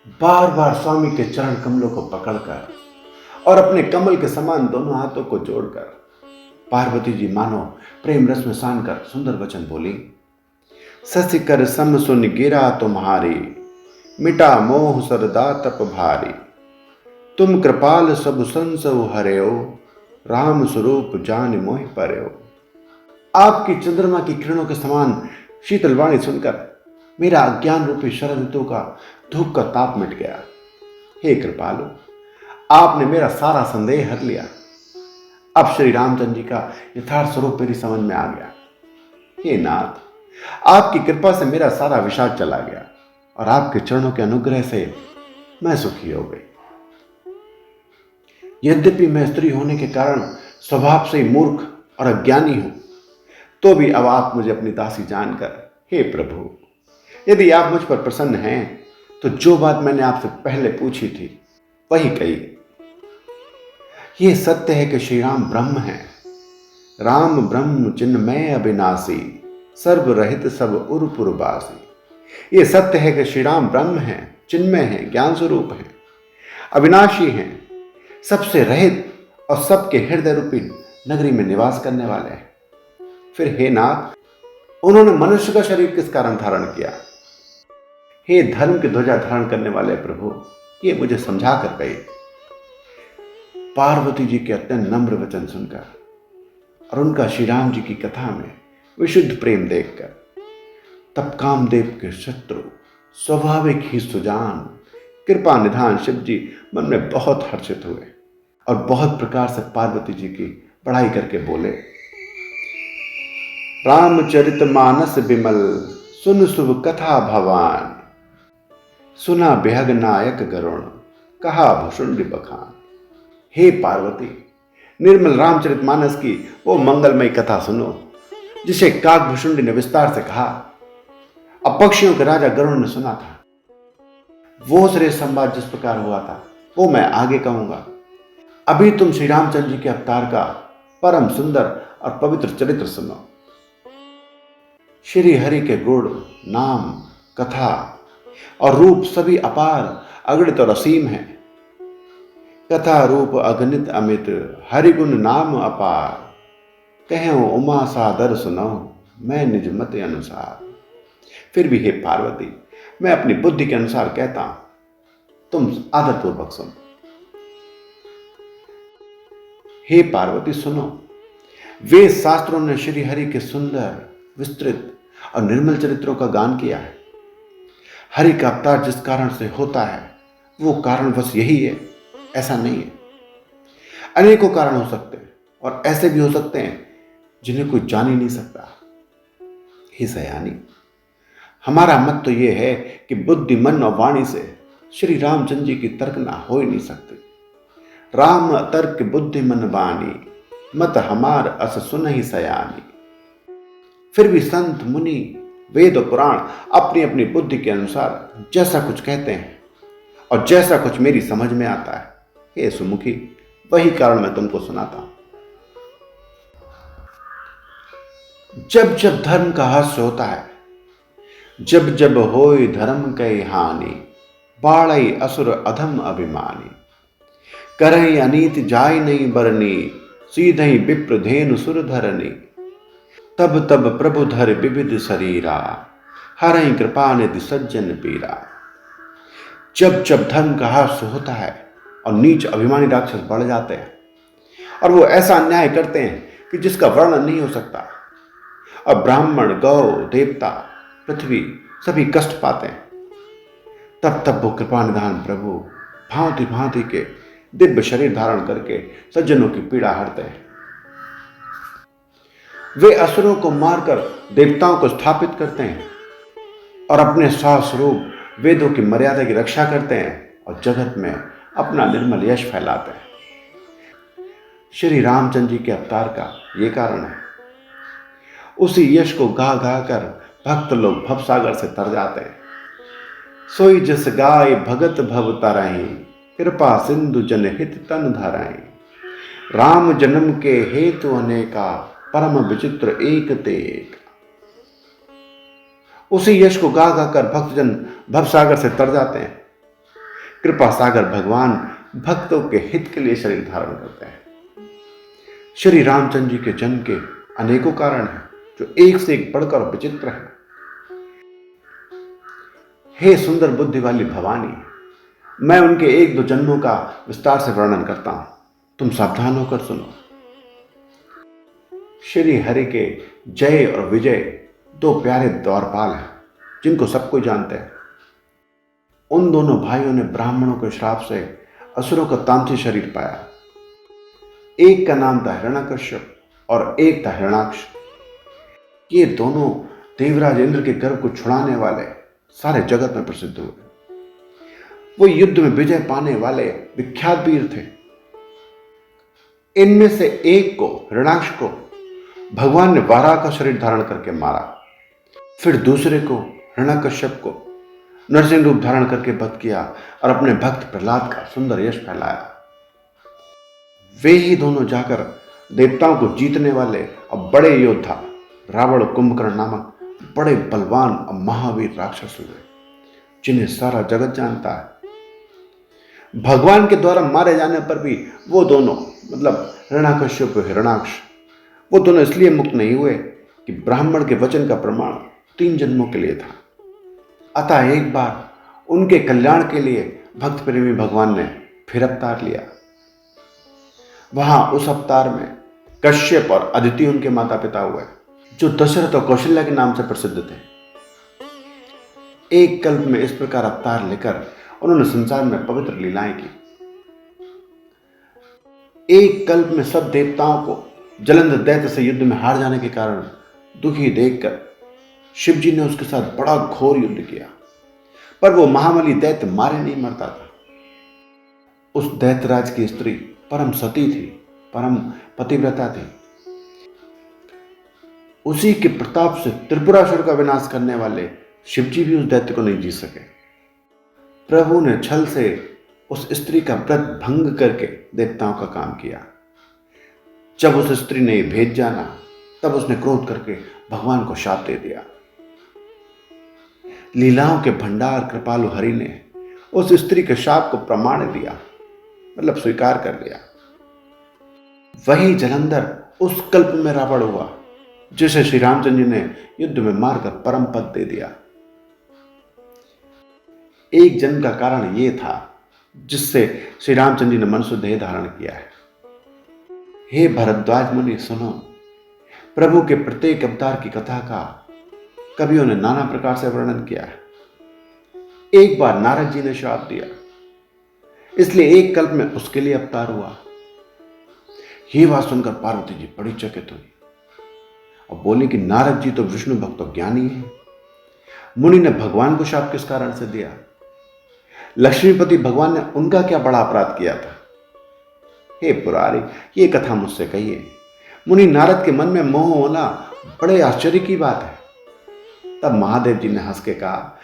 बार बार स्वामी के चरण कमलों को पकड़कर और अपने कमल के समान दोनों हाथों को जोड़कर पार्वती जी मानो प्रेम रस में सान कर सुंदर वचन बोली। सस कर सम सुन गिरा तुम्हारी, मिटा मोह सरदा तप भारी। तुम कृपाल सब संसव हरेओ, राम स्वरूप जान मोह पर्यो। आपकी चंद्रमा की किरणों के समान शीतल वाणी सुनकर मेरा अज्ञान रूपी शरद ऋतु का धूप का ताप मिट गया। हे कृपालु, आपने मेरा सारा संदेह हर लिया। अब श्री रामचंद्र जी का यथार्थ स्वरूप मेरी समझ में आ गया। हे नाथ, आपकी कृपा से मेरा सारा विषाद चला गया और आपके चरणों के अनुग्रह से मैं सुखी हो गई। यद्यपि मैं स्त्री होने के कारण स्वभाव से ही मूर्ख और अज्ञानी हूं, तो भी अब आप मुझे अपनी दासी जानकर, हे प्रभु, यदि आप मुझ पर प्रसन्न हैं तो जो बात मैंने आपसे पहले पूछी थी वही कही। ये सत्य है कि श्री राम ब्रह्म है, राम ब्रह्म चिन्मय अविनाशी, सर्वरहित सब उरपुरवासी। ये सत्य है कि श्री राम ब्रह्म है, चिन्मय है, ज्ञान स्वरूप है, अविनाशी हैं, सबसे रहित और सबके हृदय रूपी नगरी में निवास करने वाले हैं। फिर हे नाथ, उन्होंने मनुष्य का शरीर किस कारण धारण किया? हे धर्म की ध्वजा धारण करने वाले प्रभु, ये मुझे समझा कर कही। पार्वती जी के अत्यंत नम्र वचन सुनकर और उनका श्री राम जी की कथा में विशुद्ध प्रेम देखकर तब कामदेव के शत्रु स्वाभाविक ही सुजान कृपा निधान शिव जी मन में बहुत हर्षित हुए और बहुत प्रकार से पार्वती जी की बड़ाई करके बोले। रामचरित मानस बिमल, सुन शुभ कथा भवान। सुना बेहग नायक गरुण, कहा भुषुंड बखान। हे पार्वती, निर्मल रामचरित मानस की वो मंगलमयी कथा सुनो जिसे काकभुषुंड ने विस्तार से कहा। अब पक्षियों के राजा गरुण ने सुना था। वो श्रेष्ठ संवाद जिस प्रकार हुआ था वो मैं आगे कहूंगा। अभी तुम श्री रामचंद्र जी के अवतार का परम सुंदर और पवित्र चरित्र सुनो। श्री हरि के गुण, नाम, कथा और रूप सभी अपार, अगणित और असीम है। कथा रूप अगणित अमित, हरि गुण नाम अपार। कहो उमा सादर सुनो, मैं निज मत अनुसार। फिर भी हे पार्वती, मैं अपनी बुद्धि के अनुसार कहता हूं, तुम आदरपूर्वक सुनो। हे पार्वती सुनो, वेद शास्त्रों ने श्री हरि के सुंदर, विस्तृत और निर्मल चरित्रों का गान किया है। हरि का अवतार जिस कारण से होता है वो कारण बस यही है, ऐसा नहीं है। अनेकों कारण हो सकते हैं और ऐसे भी हो सकते हैं जिन्हें कोई जान ही नहीं सकता। हे सयानी, हमारा मत तो यह है कि बुद्धि, मन और वाणी से श्री रामचंद्र जी की तर्कना हो ही नहीं सकती। राम तर्क बुद्धि मन वाणी, मत हमार अस सुन ही सयानी। फिर भी संत मुनि, वेद और पुराण अपनी अपनी बुद्धि के अनुसार जैसा कुछ कहते हैं और जैसा कुछ मेरी समझ में आता है, हे सुमुखी, वही कारण मैं तुमको सुनाता हूं। जब जब धर्म का हास्य होता है, जब जब होय धर्म कई हानि, बाढ़ई असुर अधम अभिमानी। करई अनीति जाय नहीं बरनी, सीधई विप्र धेनु सुर धरनी। तब तब प्रभु धर विविध शरीरा, हरई कृपा निधि सज्जन पीरा। जब जब धर्म का हास्य होता है और नीच अभिमानी राक्षस बढ़ जाते हैं और वो ऐसा अन्याय करते हैं कि जिसका वर्णन नहीं हो सकता, और ब्राह्मण, गौ, देवता, पृथ्वी सभी कष्ट पाते हैं, तब तब वो कृपा निधान प्रभु भांति भांति के दिव्य शरीर धारण करके सज्जनों की पीड़ा हरते हैं। वे असुरों को मारकर देवताओं को स्थापित करते हैं और अपने स्वरूप वेदों की मर्यादा की रक्षा करते हैं और जगत में अपना निर्मल यश फैलाते हैं। श्री रामचंद्र जी के अवतार का ये कारण है। उसी यश को गा गा कर भक्त लोग भवसागर से तर जाते हैं। सोई जस गाय भगत भव तरहि, कृपा सिंधु जनहित तन धरहि। राम जन्म के हेतु अनेका, परम विचित्र एक तेक। उसी यश को गा गा कर भक्तजन भवसागर से तर जाते हैं कृपा सागर भगवान भक्तों के हित के लिए शरीर धारण करते हैं। श्री रामचंद्र जी के जन्म के अनेकों कारण हैं जो एक से एक बढ़कर विचित्र हैं। हे सुंदर बुद्धि वाली भवानी, मैं उनके एक दो जन्मों का विस्तार से वर्णन करता हूं, तुम सावधान होकर सुनो। श्री हरि के जय और विजय दो प्यारे द्वारपाल हैं जिनको सब कोई जानते हैं। उन दोनों भाइयों ने ब्राह्मणों के श्राप से असुरों का तामसी शरीर पाया। एक का नाम था हिरण्यकश्यप और एक था हिरण्याक्ष। ये दोनों देवराज इंद्र के गर्भ को छुड़ाने वाले सारे जगत में प्रसिद्ध हुए। वो युद्ध में विजय पाने वाले विख्यात वीर थे। इनमें से एक को, हिरण्याक्ष को, भगवान ने वाराह का शरीर धारण करके मारा। फिर दूसरे को, हिरण्यकश्यप को, नरसिंह रूप धारण करके वध किया और अपने भक्त प्रहलाद का सुंदर यश फैलाया। वे ही दोनों जाकर देवताओं को जीतने वाले और बड़े योद्धा रावण कुंभकर्ण नामक बड़े बलवान और महावीर राक्षस हुए जिन्हें सारा जगत जानता है। भगवान के द्वारा मारे जाने पर भी वो दोनों, मतलब हिरण्यकश्यप और हिरण्याक्ष, वो दोनों इसलिए मुक्त नहीं हुए कि ब्राह्मण के वचन का प्रमाण 3 जन्मों के लिए था। अतः एक बार उनके कल्याण के लिए भक्त प्रेमी भगवान ने फिर अवतार लिया। वहां उस अवतार में कश्यप और अदिति उनके माता पिता हुए जो दशरथ और कौशल्या के नाम से प्रसिद्ध थे। एक कल्प में इस प्रकार अवतार लेकर उन्होंने संसार में पवित्र लीलाएं की। एक कल्प में सब देवताओं को जलंधर दैत्य से युद्ध में हार जाने के कारण दुखी देखकर शिव जी ने उसके साथ बड़ा घोर युद्ध किया, पर वो महाबली दैत्य मारे नहीं मरता था। उस दैत्यराज की स्त्री परम सती थी, परम पतिव्रता थी। उसी के प्रताप से त्रिपुरासुर का विनाश करने वाले शिव जी भी उस दैत्य को नहीं जीत सके। प्रभु ने छल से उस स्त्री का व्रत भंग करके देवताओं का काम किया। जब उस स्त्री ने भेद जाना तब उसने क्रोध करके भगवान को शाप दे दिया। लीलाओं के भंडार कृपालु हरि ने उस स्त्री के शाप को प्रमाण दिया, मतलब स्वीकार कर लिया। वही जलंधर उस कल्प में रावण हुआ जिसे श्री रामचंद्र जी ने युद्ध में मारकर परम पद दे दिया। एक जन्म का कारण यह था जिससे श्री रामचंद्र जी ने मनुष्य देह धारण किया है। हे भरद्वाज मुनि सुनो, प्रभु के प्रत्येक अवतार की कथा का कवियों ने नाना प्रकार से वर्णन किया है। एक बार नारद जी ने श्राप दिया, इसलिए एक कल्प में उसके लिए अवतार हुआ। ये बात सुनकर पार्वती जी बड़ी चकित हुई और बोली कि नारद जी तो विष्णु भक्त और ज्ञानी है, मुनि ने भगवान को शाप किस कारण से दिया? लक्ष्मीपति भगवान ने उनका क्या बड़ा अपराध किया था? हे पुरारी, ये कथा मुझसे कहिए। मुनि नारद के मन में मोह होना बड़े आश्चर्य की बात है। तब महादेव जी ने हंस के कहा,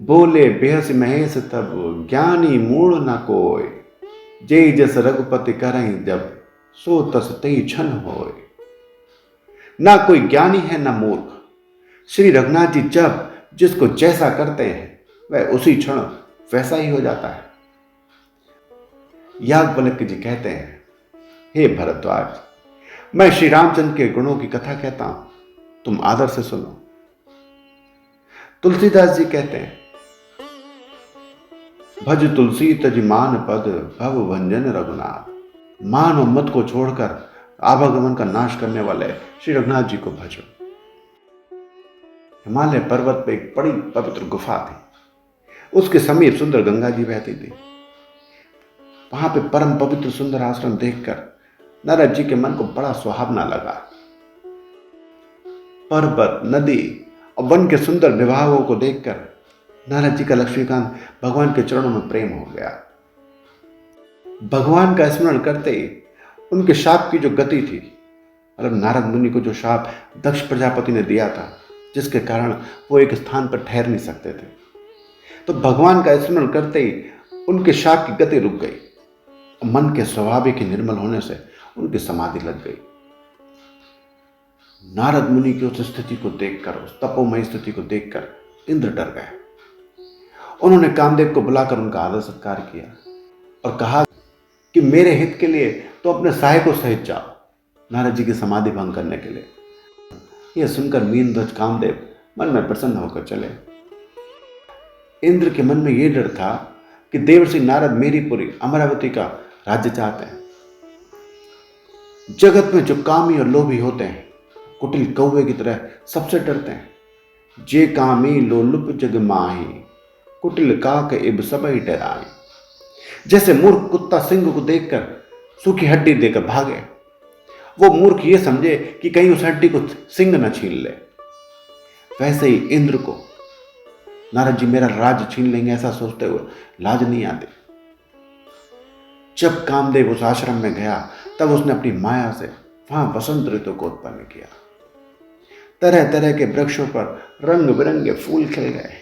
बोले बेहस महेश तब ज्ञानी मूढ़ न कोय, जय जस रघुपति करहीं जब सो तस तई छन होय। ना कोई ज्ञानी है ना मूर्ख, श्री रघुनाथ जी जब जिसको जैसा करते हैं वह उसी क्षण वैसा ही हो जाता है। याज्ञवल्क्य जी कहते हैं, हे भरद्वाज, मैं श्री रामचंद्र के गुणों की कथा कहता हूं, तुम आदर से सुनो। तुलसीदास जी कहते हैं, भज तुलसी तज मान पद भव भंजन रघुनाथ। मान और मत को छोड़कर आवागमन का नाश करने वाले श्री रघुनाथ जी को भजो। हिमालय पर्वत पर एक बड़ी पवित्र गुफा थी। उसके समीप सुंदर गंगा जी बहती थी। वहां पे परम पवित्र सुंदर आश्रम देखकर नारद जी के मन को बड़ा सुहावना लगा। पर्वत, नदी और वन के सुंदर विवाहों को देखकर नारद जी का लक्ष्मीकांत भगवान के चरणों में प्रेम हो गया। भगवान का स्मरण करते ही उनके शाप की जो गति थी, मतलब नारद मुनि को जो शाप दक्ष प्रजापति ने दिया था, जिसके कारण वो एक स्थान पर ठहर नहीं सकते थे, तो भगवान का स्मरण करते ही उनके शाप की गति रुक गई। मन के स्वाभाविक निर्मल होने से उनकी समाधि लग गई। नारद मुनि की उस स्थिति को देखकर, उस तपोमय स्थिति को देखकर इंद्र डर गए उन्होंने कामदेव को बुलाकर उनका आदर सत्कार किया और कहा कि मेरे हित के लिए तो अपने सहायक को सहित जाओ नारद जी की समाधि भंग करने के लिए। यह सुनकर मीनध्वज कामदेव मन में प्रसन्न होकर चले। इंद्र के मन में यह डर था कि देवर्षि नारद मेरीपुरी अमरावती का राज्य चाहते हैं। जगत में जो कामी और लोभी होते हैं कुटिल कौवे की तरह सबसे डरते हैं। जे कामी लोलुप जग माही कुटिल काक इब सबई डराई। जैसे मूर्ख कुत्ता सिंह को देखकर सूखी हड्डी देकर भागे, वो मूर्ख ये समझे कि कहीं उस हड्डी को सिंह न छीन ले, वैसे ही इंद्र को नारद जी मेरा राज्य छीन लेंगे ऐसा सोचते हुए लाज नहीं आती। जब कामदेव उस आश्रम में गया तब उसने अपनी माया से वहां वसंत ऋतु को उत्पन्न किया। तरह तरह के वृक्षों पर रंग बिरंगे फूल खिल गए,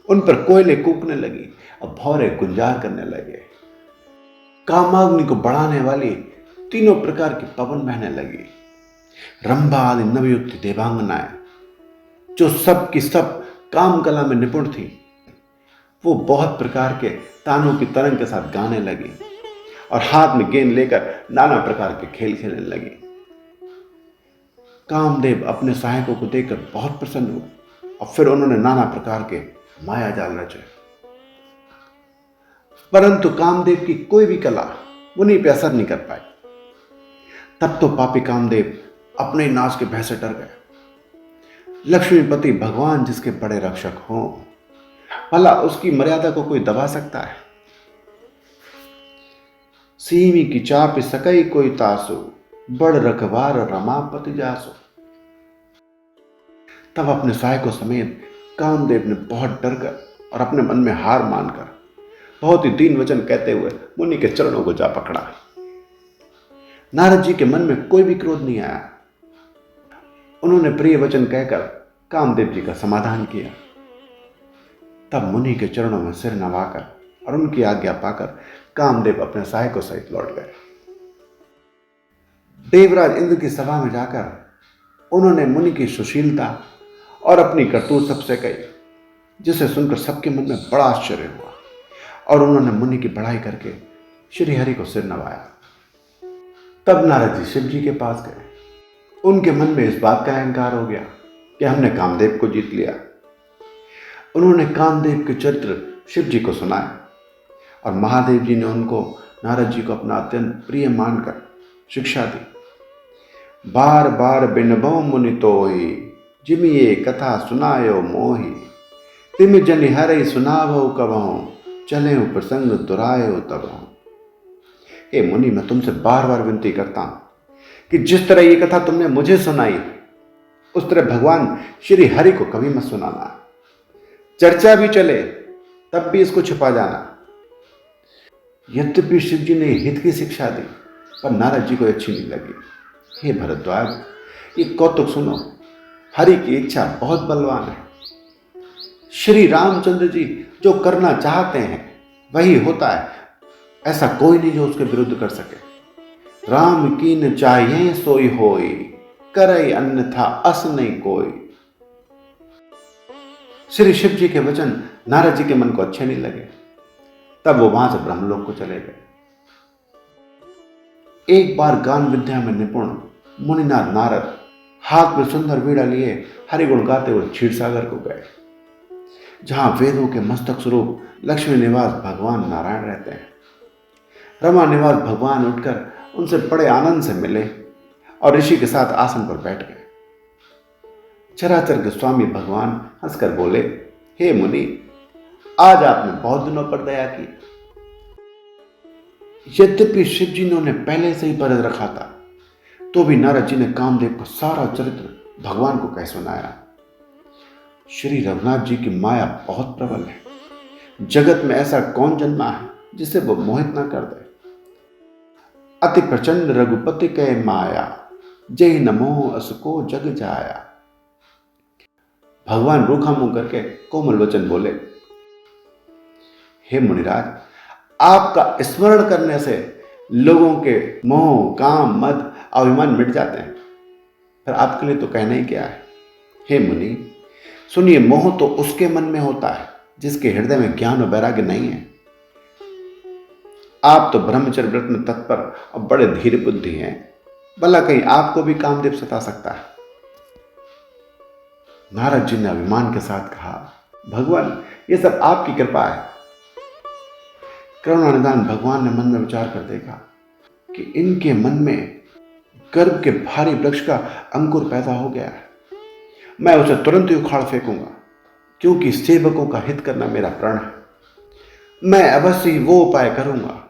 उन पर कोयले कूकने लगी और भौरे गुंजार करने लगे। कामाग्नि को बढ़ाने वाली तीनों प्रकार की पवन बहने लगी। रंभा आदि नवयुक्त देवांगनाएं जो सब की सब काम कला में निपुण थी, वो बहुत प्रकार के तानों की तरंग के साथ गाने लगी और हाथ में गेंद लेकर नाना प्रकार के खेल खेलने लगी। कामदेव अपने सहायकों को देखकर बहुत प्रसन्न हुए और फिर उन्होंने नाना प्रकार के माया जाल रचे। परंतु कामदेव की कोई भी कला उन्हीं पे असर नहीं कर पाई। तब तो पापी कामदेव अपने ही नाश के भय से डर गए। लक्ष्मीपति भगवान जिसके बड़े रक्षक हों, भला उसकी मर्यादा को कोई दबा सकता है? सीमी की चाप सकई कोई तासु बड़ रखवार रमापति जासु। तब अपने सहायकों समेत कामदेव ने बहुत डरकर और अपने मन में हार मानकर बहुत ही दीन वचन कहते हुए मुनि के चरणों को जा पकड़ा। नारद जी के मन में कोई भी क्रोध नहीं आया। उन्होंने प्रिय वचन कहकर कामदेव जी का समाधान किया। तब मुनि के चरणों में सिर नवाकर और उनकी आज्ञा पाकर कामदेव अपने सहायकों सहित लौट गए। देवराज इंद्र की सभा में जाकर उन्होंने मुनि की सुशीलता और अपनी करतूत सबसे कही, जिसे सुनकर सबके मन में बड़ा आश्चर्य हुआ और उन्होंने मुनि की बढ़ाई करके श्री हरि को सिर नवाया। तब नारद जी शिव जी के पास गए। उनके मन में इस बात का अहंकार हो गया कि हमने कामदेव को जीत लिया। उन्होंने कामदेव के चरित्र शिव जी को सुनाए और महादेव जी ने उनको नारद जी को अपना अत्यंत प्रिय मानकर शिक्षा दी। बार बार बिनबो मुनि तोहि जिम ये कथा सुनायो मोहि तिम जनि हरि सुनाभो कबहु चले प्रसंग दुरायो तबहु। हे मुनि, मैं तुमसे बार बार विनती करता हूं कि जिस तरह ये कथा तुमने मुझे सुनाई उस तरह भगवान श्री हरि को कभी मत सुनाना। चर्चा भी चले तब भी इसको छिपा जाना। यद्यपि शिव जी ने हित की शिक्षा दी पर नारद जी को अच्छी नहीं लगी। हे भरद्वाज, ये कौतुक सुनो, हरि की इच्छा बहुत बलवान है। श्री रामचंद्र जी जो करना चाहते हैं वही होता है, ऐसा कोई नहीं जो उसके विरुद्ध कर सके। राम कीन चाहिए सोई होई करई अन्यथा अस नहीं कोई। श्री शिव जी के वचन नारद जी के मन को अच्छे नहीं लगे। तब वो वहां से ब्रह्मलोक को चले गए। एक बार गान विद्या में निपुण मुनिनाथ नारद हाथ में सुंदर वीणा लिए हरिगुण गाते हुए क्षीरसागर को गए, जहां वेदों के मस्तक स्वरूप लक्ष्मी निवास भगवान नारायण रहते हैं। रमा निवास भगवान उठकर उनसे बड़े आनंद से मिले और ऋषि के साथ आसन पर बैठ गए। चराचर के स्वामी भगवान हंसकर बोले, हे मुनि, आज आपने बहुत दिनों पर दया की। यद्यपि शिव जी ने उन्हें पहले से ही बरद रखा था, तो भी नारद जी ने कामदेव का सारा चरित्र भगवान को कह सुनाया। श्री रघुनाथ जी की माया बहुत प्रबल है। जगत में ऐसा कौन जन्मा है जिसे वो मोहित ना कर दे। अति प्रचंड रघुपति के माया जय नमो असको जग जाया। भगवान रूखा मुंह करके कोमल वचन बोले, हे मुनिराज, आपका स्मरण करने से लोगों के मोह, काम, मद, अभिमान मिट जाते हैं। पर आपके लिए तो कहना ही क्या है। हे मुनि, सुनिए, मोह तो उसके मन में होता है जिसके हृदय में ज्ञान और वैराग्य नहीं है। आप तो ब्रह्मचर्य व्रत में तत्पर और बड़े धीर बुद्धि हैं, भला कहीं आपको भी कामदेव सता सकता है। नारद जी ने अभिमान के साथ कहा, भगवान ये सब आपकी कृपा है। करुणानिधान भगवान ने मन में विचार कर देखा कि इनके मन में गर्भ के भारी वृक्ष का अंकुर पैदा हो गया है। मैं उसे तुरंत ही उखाड़ फेंकूंगा, क्योंकि सेवकों का हित करना मेरा प्रण है। मैं अवश्य ही वो उपाय करूंगा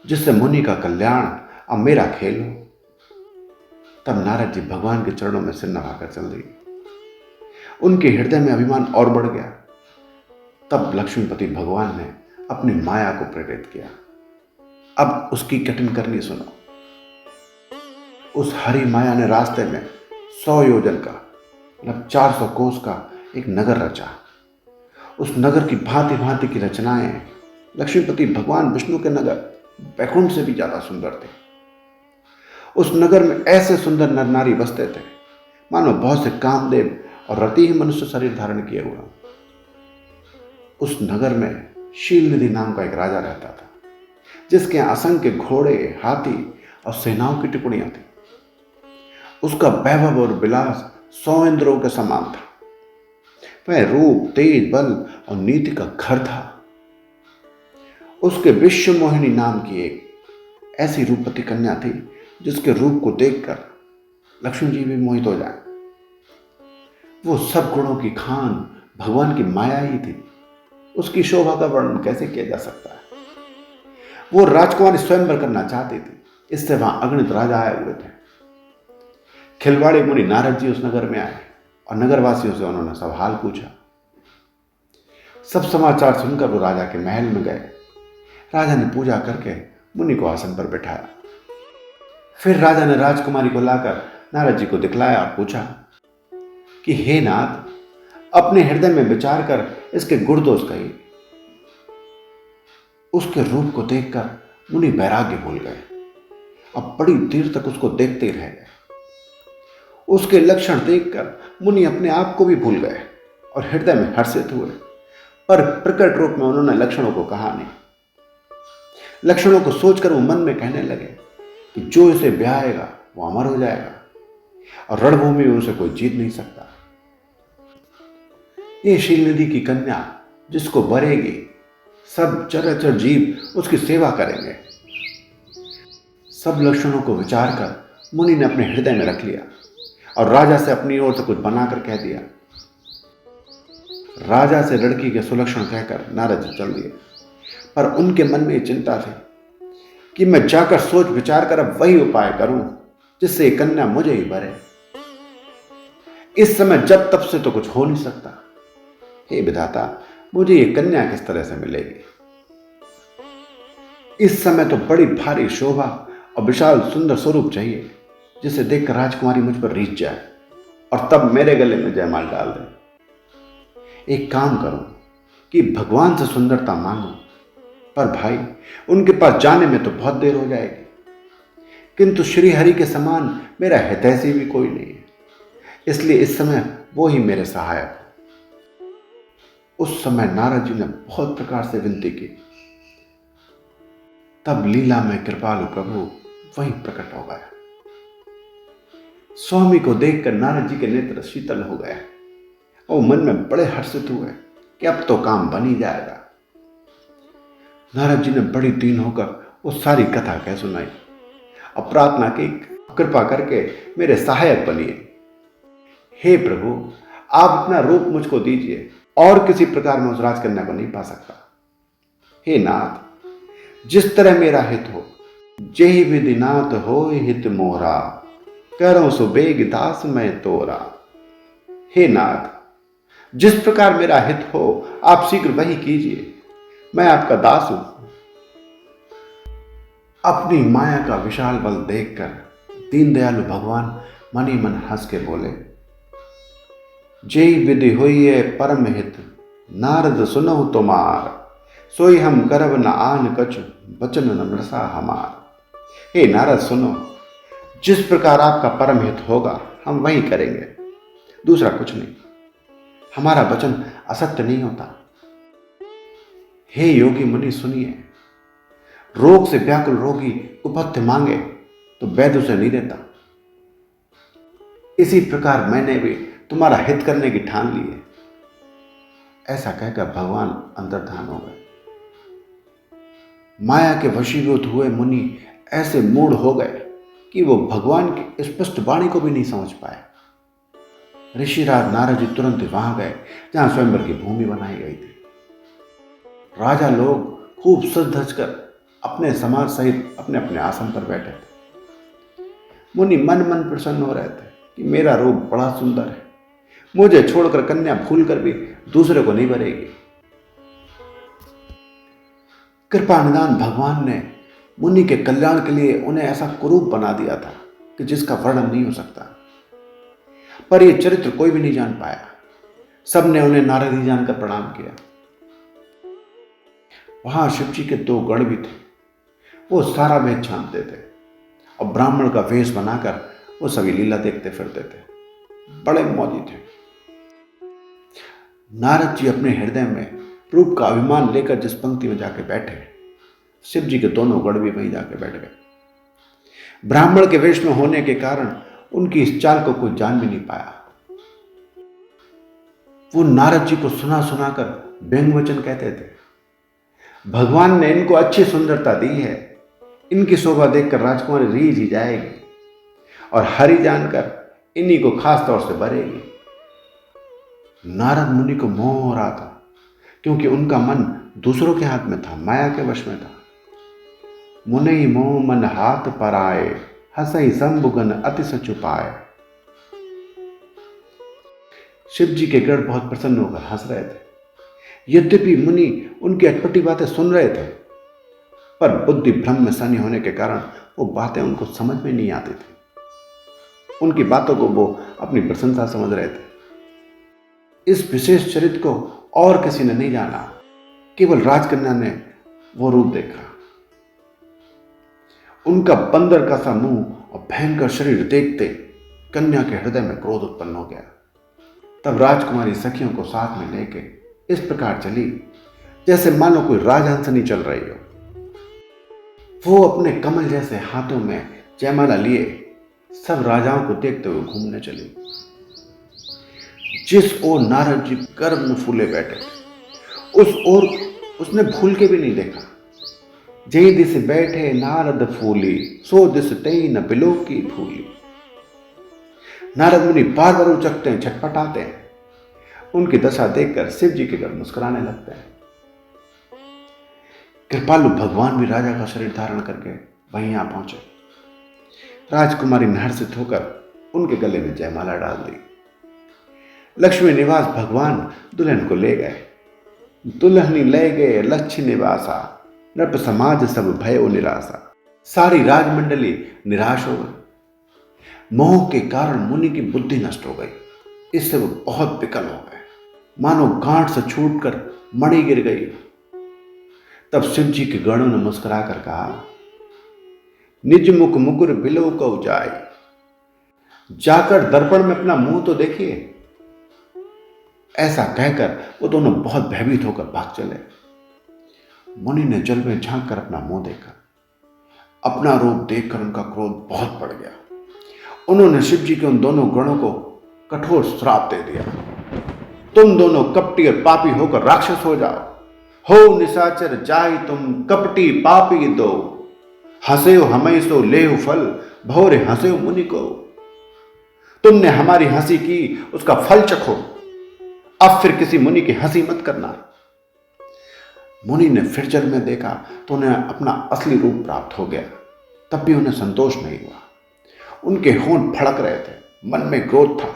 जिससे मुनि का कल्याण और मेरा खेल हो। तब नारद जी भगवान के चरणों में सिर नवाकर चल दिए। उनके हृदय में अभिमान और बढ़ गया। तब लक्ष्मीपति भगवान ने अपनी माया को प्रेरित किया। अब उसकी कठिन करनी सुनो। उस हरी माया ने रास्ते में 100 योजन का मतलब 400 कोस का एक नगर रचा। उस नगर की भांति भांति की रचनाएं लक्ष्मीपति भगवान विष्णु के नगर वैकुंठ से भी ज्यादा सुंदर थे। उस नगर में ऐसे सुंदर नर नारी बसते थे मानो बहुत से कामदेव और रति ही मनुष्य शरीर धारण किए हुए। उस नगर में शीलनिधि नाम का एक राजा रहता था, जिसके यहाँ असंख्य घोड़े, हाथी और सेनाओं की टिप्पणियां थी। उसका वैभव और विलास 100 इंद्रों के समान था। वह रूप, तेज, बल और नीति का घर था। उसके विश्व मोहिनी नाम की एक ऐसी रूपवती कन्या थी जिसके रूप को देखकर लक्ष्मी जी भी मोहित हो जाए। वो सब गुणों की खान भगवान की माया ही थी। उसकी शोभा का वर्णन कैसे किया जा सकता है। वो राजकुमारी स्वयंवर करना चाहती थी, इससे वहां अगणित राजा आए हुए थे। खिलवाड़ी मुनि नारद जी उस नगर में आए और नगरवासियों से उन्होंने सब हाल पूछा। सब समाचार सुनकर वो राजा के महल में गए। राजा ने पूजा करके मुनि को आसन पर बैठाया। फिर राजा ने राजकुमारी को लाकर नारद जी को दिखलाया और पूछा कि हे नाथ, अपने हृदय में विचार कर इसके गुण दोष कहिए। उसके रूप को देखकर मुनि वैराग्य भूल गए और बड़ी देर तक उसको देखते ही रह गए। उसके लक्षण देखकर मुनि अपने आप को भी भूल गए और हृदय में हर्षित हुए, पर प्रकट रूप में उन्होंने लक्षणों को कहा नहीं। लक्षणों को सोचकर वो मन में कहने लगे कि जो इसे ब्याहेगा वो अमर हो जाएगा और रणभूमि में उसे कोई जीत नहीं सकता। ये शीलनिधि की कन्या जिसको वरेगी, सब चराचर जीव उसकी सेवा करेंगे। सब लक्षणों को विचार कर मुनि ने अपने हृदय में रख लिया और राजा से अपनी ओर से कुछ बनाकर कह दिया। राजा से लड़की के सुलक्षण कहकर नारद जी चल दिए, पर उनके मन में चिंता थी कि मैं जाकर सोच विचार कर अब वही उपाय करूं जिससे ये कन्या मुझे ही भरे। इस समय जब तब से तो कुछ हो नहीं सकता। हे विधाता, मुझे ये कन्या किस तरह से मिलेगी। इस समय तो बड़ी भारी शोभा और विशाल सुंदर स्वरूप चाहिए जिसे देखकर राजकुमारी मुझ पर रीझ जाए और तब मेरे गले में जयमाल डाल दे। एक काम करो कि भगवान से सुंदरता मांगो, पर भाई उनके पास जाने में तो बहुत देर हो जाएगी। किंतु श्री हरि के समान मेरा हितैषी भी कोई नहीं है, इसलिए इस समय वो ही मेरे सहायक। उस समय नारद जी ने बहुत प्रकार से विनती की। तब लीला में कृपालु प्रभु वहीं प्रकट हो गया। स्वामी को देखकर नारद जी के नेत्र शीतल हो गए और मन में बड़े हर्षित हुए कि अब तो काम बन ही जाएगा। नारद जी ने बड़ी दीन होकर वो सारी कथा कह सुनाई और प्रार्थना की, कृपा करके मेरे सहायक बनिए। हे प्रभु, आप अपना रूप मुझको दीजिए, और किसी प्रकार में उस राजकन्या को नहीं पा सकता। हे नाथ, जिस तरह मेरा हित हो, जेहि विधि नाथ होय हित मोरा, करो सुबेग दास मैं तोरा। हे नाथ, जिस प्रकार मेरा हित हो आप शीघ्र वही कीजिए, मैं आपका दास हूं। अपनी माया का विशाल बल देखकर दीनदयालु भगवान मन ही मन हंस के बोले, जेहि विधि हुई है परम हित, नारद सुनहु तुमार, सोई हम करब न आन कछु, बचन न मृषा हमार। हे नारद सुनो, जिस प्रकार आपका परम हित होगा हम वही करेंगे, दूसरा कुछ नहीं। हमारा वचन असत्य नहीं होता। हे योगी मुनि सुनिए, रोग से व्याकुल रोगी उपथ्य मांगे तो वैद्य उसे नहीं देता। इसी प्रकार मैंने भी तुम्हारा हित करने की ठान ली है। ऐसा कहकर भगवान अंतर्धान हो गए। माया के वशीभूत हुए मुनि ऐसे मूढ़ हो गए कि वो भगवान की स्पष्ट वाणी को भी नहीं समझ पाए। ऋषिराज नारद जी तुरंत वहां गए जहां स्वयंवर की भूमि बनाई गई थी। राजा लोग खूब सज धज कर अपने समाज सहित अपने अपने आसन पर बैठे थे। मुनि मन मन प्रसन्न हो रहे थे कि मेरा रूप बड़ा सुंदर है, मुझे छोड़कर कन्या भूल कर भी दूसरे को नहीं भरेगी। कृपा निदान भगवान ने मुनि के कल्याण के लिए उन्हें ऐसा कुरूप बना दिया था कि जिसका वर्णन नहीं हो सकता। पर यह चरित्र कोई भी नहीं जान पाया। सबने उन्हें नारद ही जानकर प्रणाम किया। वहां शिव जी के 2 गण भी थे। वो सारा वेद छानते थे और ब्राह्मण का वेश बनाकर वो सभी लीला देखते फिरते थे। बड़े मौजी थे। नारद जी अपने हृदय में रूप का अभिमान लेकर जिस पंक्ति में जाके बैठे, शिव जी के दोनों गण भी वहीं जाके बैठ गए। ब्राह्मण के वेश में होने के कारण उनकी इस चाल को कोई जान भी नहीं पाया। वो नारद जी को सुना सुनाकर व्यंग वचन कहते थे। भगवान ने इनको अच्छी सुंदरता दी है, इनकी शोभा देखकर राजकुमारी रीझ ही जाएगी और हरि जानकर इन्हीं को खास तौर से भरेगी। नारद मुनि को मोह हो रहा था क्योंकि उनका मन दूसरों के हाथ में था, माया के वश में था। मुनि मोह मन हाथ पर आए, हंसई संबुगन अति छुपाए। शिव जी के गण बहुत प्रसन्न होकर हंस रहे थे। यद्यपि मुनि उनकी अटपटी बातें सुन रहे थे, पर बुद्धि भ्रम में सनी होने के कारण वो बातें उनको समझ में नहीं आती थी। उनकी बातों को वो अपनी प्रशंसा समझ रहे थे। इस विशेष चरित्र को और किसी ने नहीं जाना, केवल राजकन्या ने वो रूप देखा। उनका बंदर का सा मुंह और भयंकर शरीर देखते कन्या के हृदय में क्रोध उत्पन्न हो गया। तब राजकुमारी सखियों को साथ में लेके इस प्रकार चली जैसे मानो कोई राजहंसनी चल रही हो। वो अपने कमल जैसे हाथों में जयमाला लिए सब राजाओं को देखते हुए घूमने चली। जिस ओर नारद जी गर्व में फूले बैठे थे, उस ओर उसने भूल के भी नहीं देखा। जय दिस बैठे नारद फूली, सो दिस तई न बिलो की फूली। नारद मुनि बार बार उचकते हैं, छटपटाते हैं। उनकी दशा देखकर शिव जी के गण मुस्कुराने लगते हैं। कृपालु भगवान भी राजा का शरीर धारण करके वहीं आ पहुंचे। राजकुमारी ने हर्षित होकर उनके गले में जयमाला डाल दी। लक्ष्मी निवास भगवान दुल्हन को ले गए। दुल्हनी ले गए लक्ष्मी निवासा, नृप समाज सब भयो निराशा। सारी राजमंडली निराश हो गई। मोह के कारण मुनि की बुद्धि नष्ट हो गई। इससे वो बहुत विकल हो गए, मानो गांठ से छूटकर मणि गिर गई। तब शिव जी के गणों ने मुस्कुरा कर कहा, निज मुख मुकुर बिलो को जाए, जाकर दर्पण में अपना मुंह तो देखिए। ऐसा कहकर वो दोनों बहुत भयभीत होकर भाग चले। मुनि ने जल में झांक कर अपना मुंह देखा। अपना रूप देखकर उनका क्रोध बहुत बढ़ गया। उन्होंने शिव जी के उन दोनों गणों को कठोर श्राप दे दिया। तुम दोनों कपटी और पापी होकर राक्षस हो जाओ। हो निशाचर जाहि तुम कपटी पापी दो, हंसेओ हमें सो लेहु फल, भौरे हंसेओ मुनि को। तुमने हमारी हंसी की, उसका फल चखो। अब फिर किसी मुनि की हंसी मत करना। मुनि ने फिर जल में देखा तो उन्हें अपना असली रूप प्राप्त हो गया। तब भी उन्हें संतोष नहीं हुआ। उनके होंठ फड़क रहे थे, मन में क्रोध था।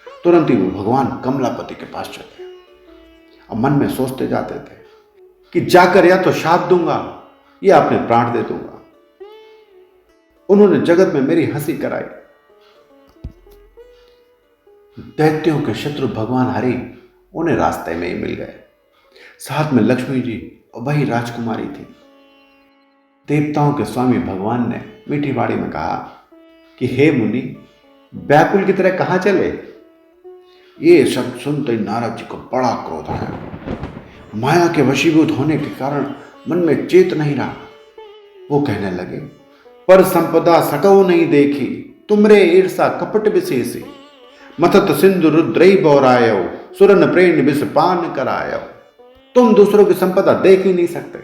तुरंत ही वो भगवान कमलापति के पास चले और मन में सोचते जाते थे कि जाकर या तो शाप दूंगा या अपने प्राण दे दूंगा। उन्होंने जगत में मेरी हंसी कराई। दैत्यों के शत्रु भगवान हरि उन्हें रास्ते में ही मिल गए। साथ में लक्ष्मी जी और वही राजकुमारी थी। देवताओं के स्वामी भगवान ने मीठी बाड़ी में कहा कि हे मुनि, व्याकुल की तरह कहां चले। ये शब्द सुनते ही नारद जी को बड़ा क्रोध आया। माया के वशीभूत होने के कारण मन में चेत नहीं रहा। वो कहने लगे, पर संपदा सकौ नहीं देखी, तुमरे ईर्षा कपट विशेषी, मथत सिंधु रुद्रई बौरायो, सुरन प्रेण विष पान करायो। तुम दूसरों की संपदा देख ही नहीं सकते,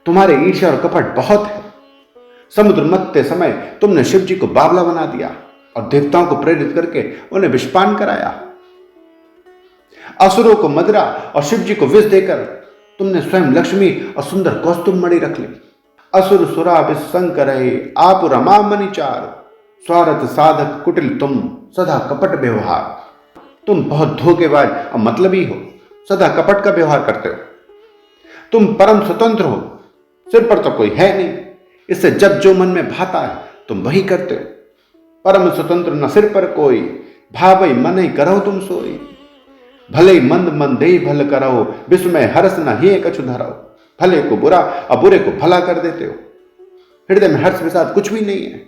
तुम्हारे ईर्ष्या और कपट बहुत है। समुद्र मथते समय तुमने शिव जी को बावला बना दिया और देवताओं को प्रेरित करके उन्हें विषपान कराया। असुरों को मदिरा और शिव जी को विष देकर तुमने स्वयं लक्ष्मी और सुंदर कौस्तुभ मणि रख ली। असुर सुरा विसंकर आप रमा मणिचार, स्वार्थ साधक कुटिल तुम, सदा कपट व्यवहार। तुम बहुत धोखेबाज और मतलबी हो, सदा कपट का व्यवहार करते हो। तुम परम स्वतंत्र हो, सिर पर तो कोई है नहीं, इससे जब जो मन में भाता है तुम वही करते हो। परम स्वतंत्र न सिर पर कोई, भावई मन ही करो तुम सोई। भले मंद मंदे भल करो, विस्मय हर्ष न ही कछु धरो। भले को बुरा और बुरे को भला कर देते हो। हृदय में हर्ष विषाद कुछ भी नहीं है।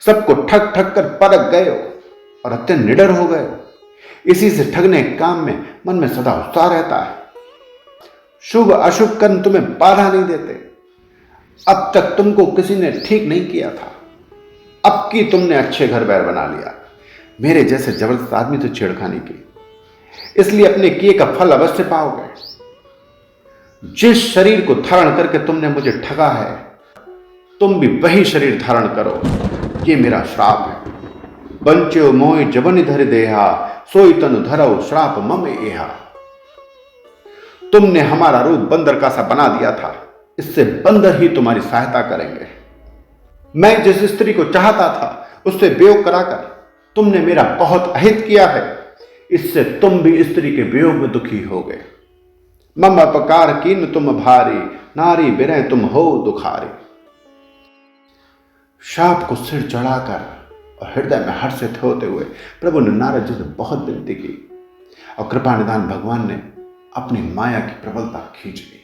सबको ठग ठग कर परख गए हो और अत्यंत निडर हो गए हो। इसी से ठगने काम में मन में सदा उत्साह रहता है। शुभ अशुभ कर्म तुम्हें बाधा नहीं देते। अब तक तुमको किसी ने ठीक नहीं किया था, अब की तुमने अच्छे घर बैर बना लिया। मेरे जैसे जबरदस्त आदमी तो छेड़खानी की, इसलिए अपने किए का फल अवश्य पाओगे। जिस शरीर को धारण करके तुमने मुझे ठगा है, तुम भी वही शरीर धारण करो, ये मेरा श्राप है। बंच्यो मोय जबन धर देहा, सोई तनु धरो श्राप मम एहा। तुमने हमारा रूप बंदर का सा बना दिया था, इससे बंदर ही तुम्हारी सहायता करेंगे। मैं जिस स्त्री को चाहता था उससे वियोग कराकर तुमने मेरा बहुत अहित किया है, इससे तुम भी स्त्री के वियोग में दुखी हो गए। मम अपकार कीन तुम भारी, नारी बिरह तुम हो दुखारी। शाप को सिर चढ़ाकर और हृदय में हर्षित होते हुए प्रभु ने नारद जी से बहुत विनती की और कृपा निधान भगवान ने अपनी माया की प्रबलता खींच ली।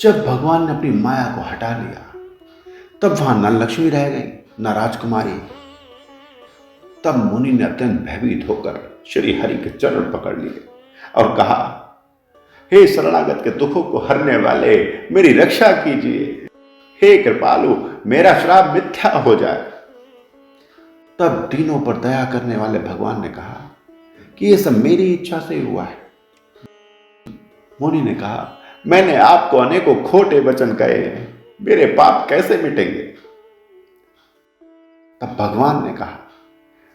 जब भगवान ने अपनी माया को हटा लिया, तब वहां न लक्ष्मी रह गई न राजकुमारी। तब मुनि ने अत्यंत भयभीत होकर श्री हरि के चरण पकड़ लिए और कहा, हे शरणागत के दुखों को हरने वाले, मेरी रक्षा कीजिए। हे कृपालु, मेरा श्राप मिथ्या हो जाए। तब तीनों पर दया करने वाले भगवान ने कहा कि यह सब मेरी इच्छा से हुआ है। मुनि ने कहा, मैंने आपको अनेकों खोटे वचन कहे हैं, मेरे पाप कैसे मिटेंगे? तब भगवान ने कहा,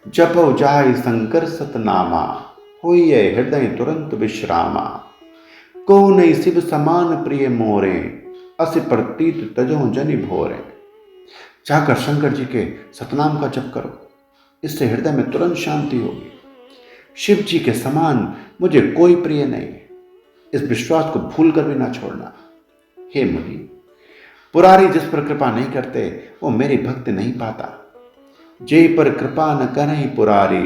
जपो जाय शंकर सतनामा, होई हृदय तुरंत विश्रामा। को नहीं शिव समान प्रिय मोरे, अस प्रतीत तजो जनि भोरे। जाकर शंकर जी के सतनाम का जप करो, इससे हृदय में तुरंत शांति होगी। शिव जी के समान मुझे कोई प्रिय नहीं, इस विश्वास को भूल कर भी ना छोड़ना। हे मुनि, पुरारी जिस पर कृपा नहीं करते वो मेरी भक्ति नहीं पाता। जे पर कृपा न करहि पुरारी,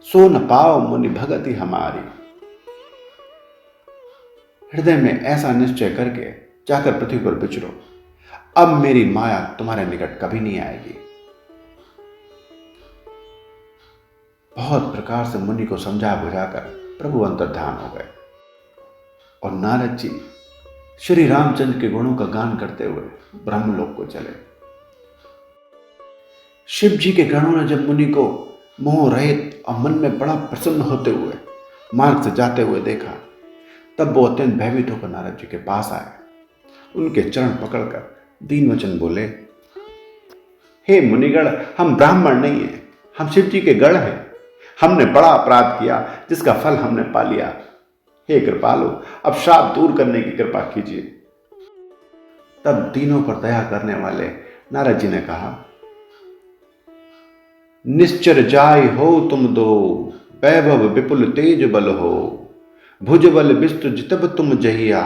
सो न पाओ मुनि भगति हमारी। हृदय में ऐसा निश्चय करके जाकर पृथ्वी पर विचरो, अब मेरी माया तुम्हारे निकट कभी नहीं आएगी। बहुत प्रकार से मुनि को समझा बुझाकर प्रभु अंतर्धान हो गए और नारद जी श्री रामचंद्र के गुणों का गान करते हुए ब्रह्मलोक को चले। शिव जी के गणों ने जब मुनि को मोह रहित और मन में बड़ा प्रसन्न होते हुए मार्ग से जाते हुए देखा, तब वो अत्यंत भयभीत होकर नारद जी के पास आए। उनके चरण पकड़कर दीन वचन बोले, हे मुनिगण, हम ब्राह्मण नहीं हैं, हम शिव जी के गण हैं। हमने बड़ा अपराध किया जिसका फल हमने पा लिया। हे कृपालु, अब श्राप दूर करने की कृपा कीजिए। तब तीनों पर दया करने वाले नारद जी ने कहा, निश्चर जाय हो तुम दो, वैभव विपुल तेज बल हो। भुज बल विष्णु जितब तुम जहिया,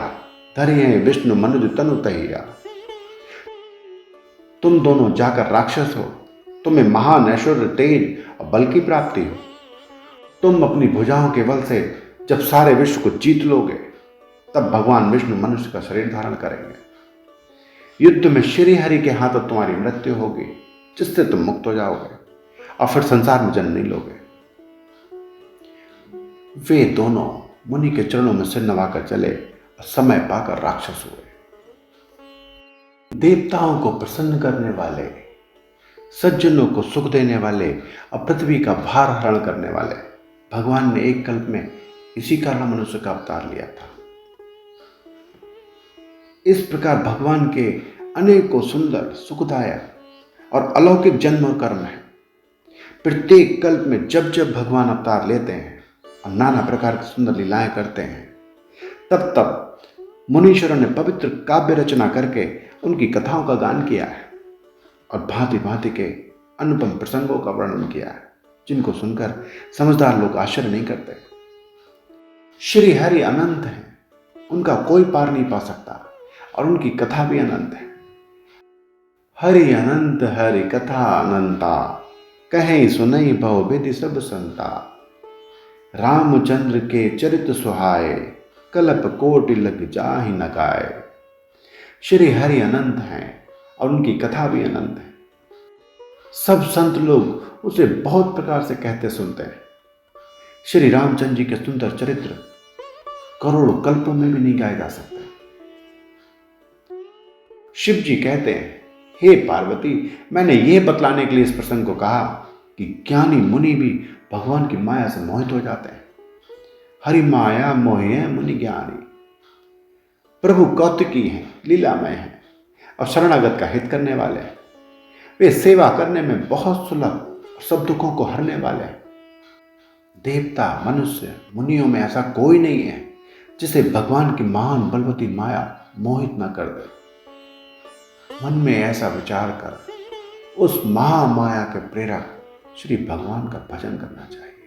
धरे विष्णु मनुज तनु तहिया। तुम दोनों जाकर राक्षस हो, तुम्हें महान ऐश्वर्य तेज और बल की प्राप्ति हो। तुम अपनी भुजाओं के बल से जब सारे विश्व को जीत लोगे, तब भगवान विष्णु मनुष्य का शरीर धारण करेंगे। युद्ध में श्री हरि के हाथों तुम्हारी मृत्यु होगी, जिससे तुम मुक्त हो जाओगे और फिर संसार में जन्म नहीं लोगे। वे दोनों मुनि के चरणों में सिर नवाकर चले और समय पाकर राक्षस हुए। देवताओं को प्रसन्न करने वाले, सज्जनों को सुख देने वाले और पृथ्वी का भार हरण करने वाले भगवान ने एक कल्प में इसी कारण मनुष्य का अवतार लिया था। इस प्रकार भगवान के अनेकों सुंदर, सुखदायक और अलौकिक जन्म और कर्म है। प्रत्येक कल्प में जब जब भगवान अवतार लेते हैं और नाना प्रकार की सुंदर लीलाएं करते हैं, तब तब मुनीश्वरों ने पवित्र काव्य रचना करके उनकी कथाओं का गान किया है और भांति भांति के अनुपम प्रसंगों का वर्णन किया है, जिनको सुनकर समझदार लोग आश्चर्य नहीं करते। श्री हरि अनंत हैं, उनका कोई पार नहीं पा सकता और उनकी कथा भी अनंत है। हरि अनंत हरि कथा अनंता, कहीं सुनई भव विधि सब संता। रामचंद्र के चरित सुहाए, कल्प कोटि लग जाहि न गाए। श्री हरि अनंत हैं और उनकी कथा भी अनंत है। सब संत लोग उसे बहुत प्रकार से कहते सुनते हैं। श्री रामचंद्र जी के सुंदर चरित्र करोड़ों कल्पों में भी नहीं गाए जा सकते। शिव जी कहते हैं, हे पार्वती, मैंने यह बतलाने के लिए इस प्रसंग को कहा कि ज्ञानी मुनि भी भगवान की माया से मोहित हो जाते हैं। हरि माया मोहे मुनि ज्ञानी। प्रभु कौतुकी हैं, लीलामय हैं और शरणागत का हित करने वाले हैं। वे सेवा करने में बहुत सुलभ और सब दुखों को हरने वाले हैं। देवता, मनुष्य, मुनियों में ऐसा कोई नहीं है जिसे भगवान की महान बलवती माया मोहित न कर दे। मन में ऐसा विचार कर उस महामाया के प्रेरक श्री भगवान का भजन करना चाहिए।